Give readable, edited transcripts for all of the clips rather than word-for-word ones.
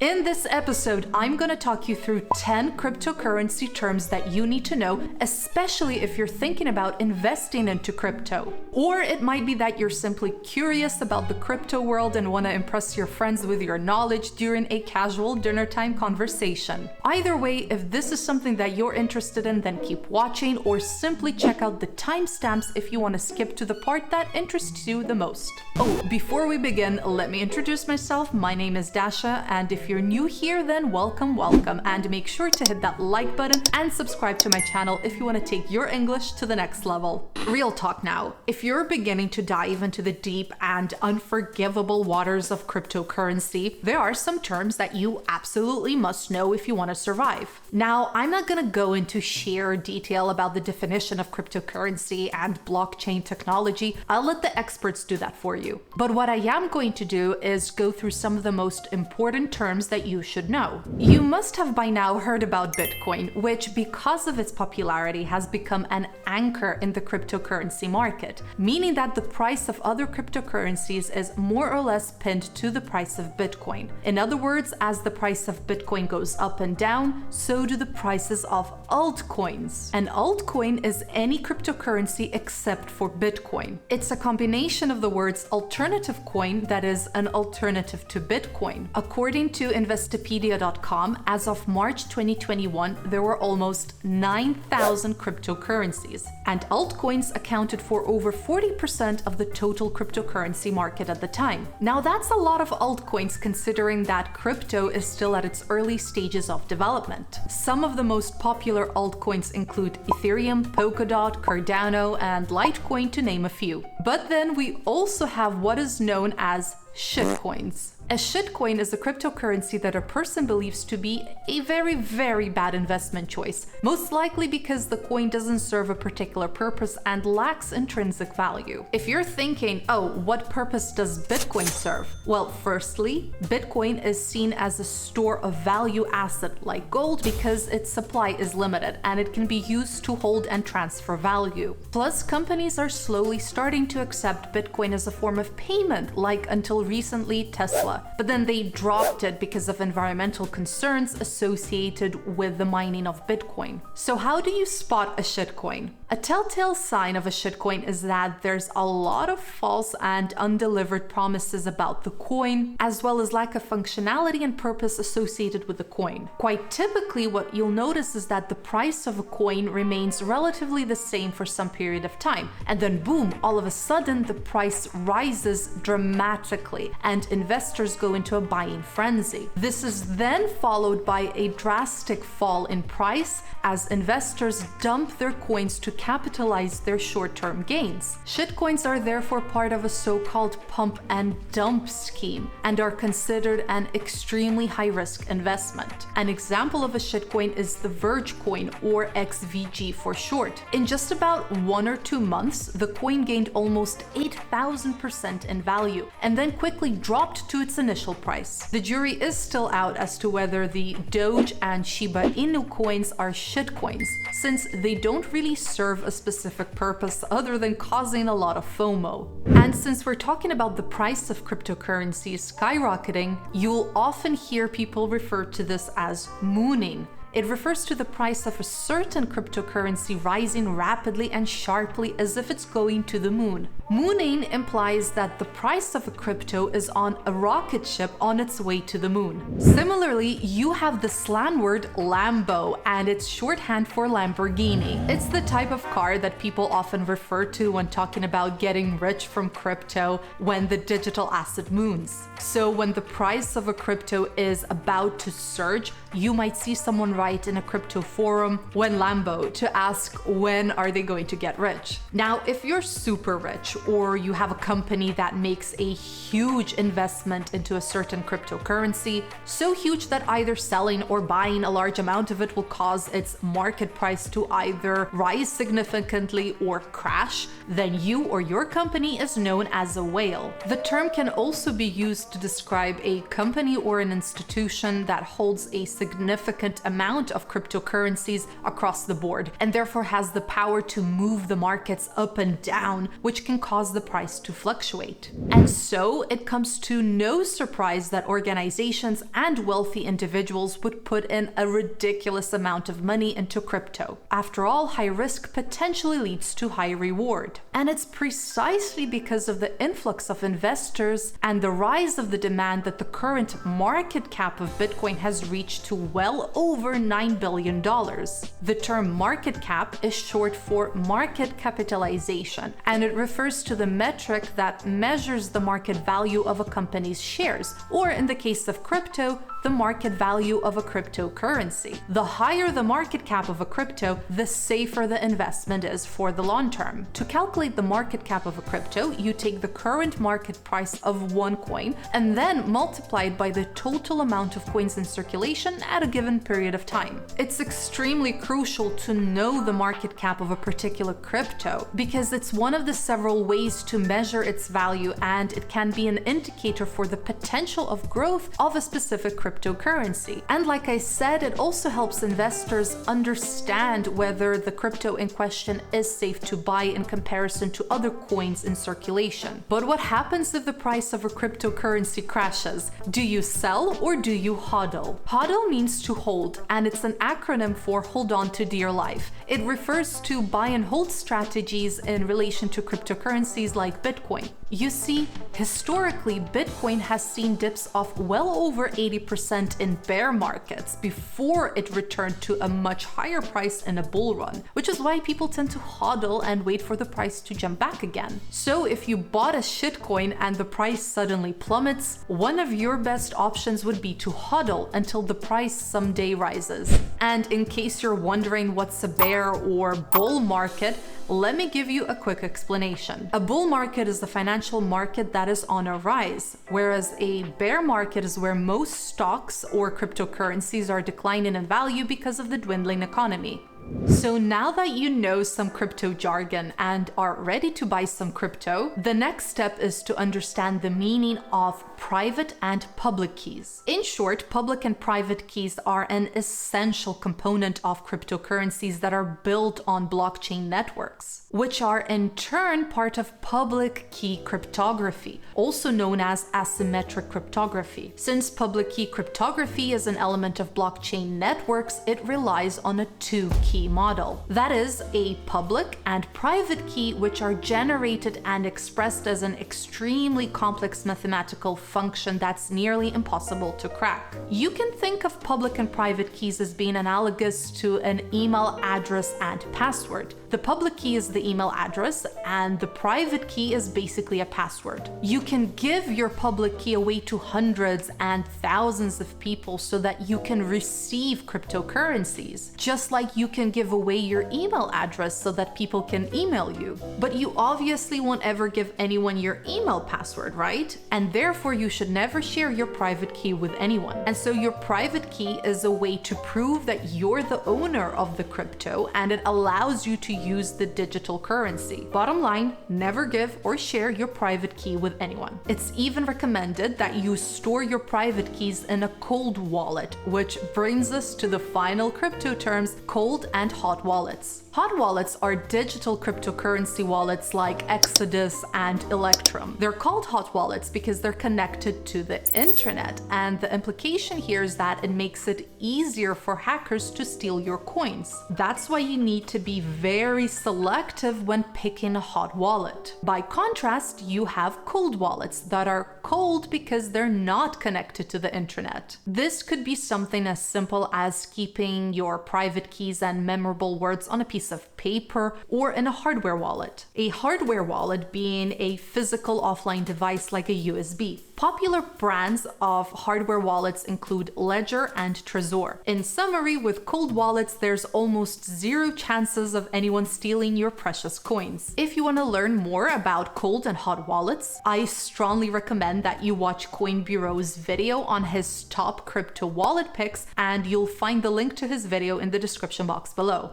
In this episode, I'm going to talk you through 10 cryptocurrency terms that you need to know, especially if you're thinking about investing into crypto. Or it might be that you're simply curious about the crypto world and want to impress your friends with your knowledge during a casual dinner time conversation. Either way, if this is something that you're interested in, then keep watching or simply check out the timestamps if you want to skip to the part that interests you the most. Oh, before we begin, let me introduce myself. My name is Dasha, and if you're new here, then welcome, and make sure to hit that like button and subscribe to my channel if you want to take your English to the next level. Real talk now. If you're beginning to dive into the deep and unforgivable waters of cryptocurrency, there are some terms that you absolutely must know if you want to survive. Now, I'm not going to go into sheer detail about the definition of cryptocurrency and blockchain technology. I'll let the experts do that for you. But what I am going to do is go through some of the most important terms that you should know. You must have by now heard about Bitcoin, which because of its popularity has become an anchor in the cryptocurrency market, meaning that the price of other cryptocurrencies is more or less pinned to the price of Bitcoin. In other words, as the price of Bitcoin goes up and down, so do the prices of altcoins. An altcoin is any cryptocurrency except for Bitcoin. It's a combination of the words alternative coin, that is an alternative to Bitcoin. According to Investopedia.com, as of March 2021, there were almost 9,000 cryptocurrencies, and altcoins accounted for over 40% of the total cryptocurrency market at the time. Now that's a lot of altcoins considering that crypto is still at its early stages of development. Some of the most popular altcoins include Ethereum, Polkadot, Cardano, and Litecoin, to name a few. But then we also have what is known as shitcoins. A shitcoin is a cryptocurrency that a person believes to be a very, very bad investment choice, most likely because the coin doesn't serve a particular purpose and lacks intrinsic value. If you're thinking, oh, what purpose does Bitcoin serve? Well, firstly, Bitcoin is seen as a store of value asset like gold because its supply is limited and it can be used to hold and transfer value. Plus, companies are slowly starting to accept Bitcoin as a form of payment, like until recently Tesla. But then they dropped it because of environmental concerns associated with the mining of Bitcoin. So how do you spot a shitcoin? A telltale sign of a shitcoin is that there's a lot of false and undelivered promises about the coin, as well as lack of functionality and purpose associated with the coin. Quite typically, what you'll notice is that the price of a coin remains relatively the same for some period of time, and then boom, all of a sudden the price rises dramatically and investors go into a buying frenzy. This is then followed by a drastic fall in price as investors dump their coins to capitalize their short-term gains. Shitcoins are therefore part of a so-called pump and dump scheme and are considered an extremely high-risk investment. An example of a shitcoin is the Verge coin, or XVG for short. In just about 1 or 2 months, the coin gained almost 8,000% in value and then quickly dropped to its initial price. The jury is still out as to whether the Doge and Shiba Inu coins are shitcoins, since they don't really serve a specific purpose other than causing a lot of FOMO. And since we're talking about the price of cryptocurrencies skyrocketing, you'll often hear people refer to this as mooning. It refers to the price of a certain cryptocurrency rising rapidly and sharply as if it's going to the moon. Mooning implies that the price of a crypto is on a rocket ship on its way to the moon. Similarly, you have the slang word Lambo, and it's shorthand for Lamborghini. It's the type of car that people often refer to when talking about getting rich from crypto when the digital asset moons. So when the price of a crypto is about to surge, you might see someone write in a crypto forum, "When Lambo," to ask when are they going to get rich. Now, if you're super rich or you have a company that makes a huge investment into a certain cryptocurrency, so huge that either selling or buying a large amount of it will cause its market price to either rise significantly or crash, then you or your company is known as a whale. The term can also be used to describe a company or an institution that holds a significant amount amount of cryptocurrencies across the board, and therefore has the power to move the markets up and down, which can cause the price to fluctuate. And so it comes to no surprise that organizations and wealthy individuals would put in a ridiculous amount of money into crypto. After all, high risk potentially leads to high reward. And it's precisely because of the influx of investors and the rise of the demand that the current market cap of Bitcoin has reached to well over $9 billion. The term market cap is short for market capitalization, and it refers to the metric that measures the market value of a company's shares, or in the case of crypto, the market value of a cryptocurrency. The higher the market cap of a crypto, the safer the investment is for the long term. To calculate the market cap of a crypto, you take the current market price of one coin and then multiply it by the total amount of coins in circulation at a given period of time. It's extremely crucial to know the market cap of a particular crypto because it's one of the several ways to measure its value, and it can be an indicator for the potential of growth of a specific cryptocurrency. And like I said, it also helps investors understand whether the crypto in question is safe to buy in comparison to other coins in circulation. But what happens if the price of a cryptocurrency crashes? Do you sell or do you HODL? HODL means to hold, and it's an acronym for hold on to dear life. It refers to buy and hold strategies in relation to cryptocurrencies like Bitcoin. You see, historically, Bitcoin has seen dips of well over 80% in bear markets before it returned to a much higher price in a bull run, which is why people tend to HODL and wait for the price to jump back again. So if you bought a shitcoin and the price suddenly plummets, one of your best options would be to HODL until the price someday rises. And in case you're wondering what's a bear or bull market, let me give you a quick explanation. A bull market is the financial market that is on a rise, whereas a bear market is where most stocks or cryptocurrencies are declining in value because of the dwindling economy. So now that you know some crypto jargon and are ready to buy some crypto, the next step is to understand the meaning of private and public keys. In short, public and private keys are an essential component of cryptocurrencies that are built on blockchain networks, which are in turn part of public key cryptography, also known as asymmetric cryptography. Since public key cryptography is an element of blockchain networks, it relies on a two-key model. That is, a public and private key which are generated and expressed as an extremely complex mathematical function that's nearly impossible to crack. You can think of public and private keys as being analogous to an email address and password. The public key is the email address and the private key is basically a password. You can give your public key away to hundreds and thousands of people so that you can receive cryptocurrencies, just like you can give away your email address so that people can email you. But you obviously won't ever give anyone your email password, right? And therefore you should never share your private key with anyone. And so your private key is a way to prove that you're the owner of the crypto, and it allows you to use the digital currency. Bottom line, never give or share your private key with anyone. It's even recommended that you store your private keys in a cold wallet, which brings us to the final crypto terms, cold and hot wallets. Hot wallets are digital cryptocurrency wallets like Exodus and Electrum. They're called hot wallets because they're connected to the internet, and the implication here is that it makes it easier for hackers to steal your coins. That's why you need to be very selective when picking a hot wallet. By contrast, you have cold wallets that are cold because they're not connected to the internet. This could be something as simple as keeping your private keys and memorable words on a piece of paper or in a hardware wallet. A hardware wallet being a physical offline device like a USB. Popular brands of hardware wallets include Ledger and Trezor. In summary, with cold wallets, there's almost zero chances of anyone stealing your precious coins. If you want to learn more about cold and hot wallets, I strongly recommend that you watch Coin Bureau's video on his top crypto wallet picks, and you'll find the link to his video in the description box below.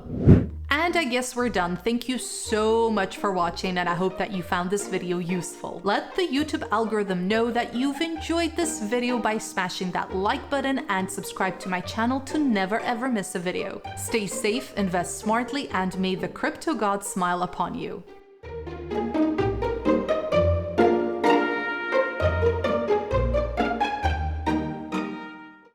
And And I guess we're done. Thank you so much for watching, and I hope that you found this video useful. Let the YouTube algorithm know that you've enjoyed this video by smashing that like button and subscribe to my channel to never ever miss a video. Stay safe, invest smartly, and may the crypto gods smile upon you.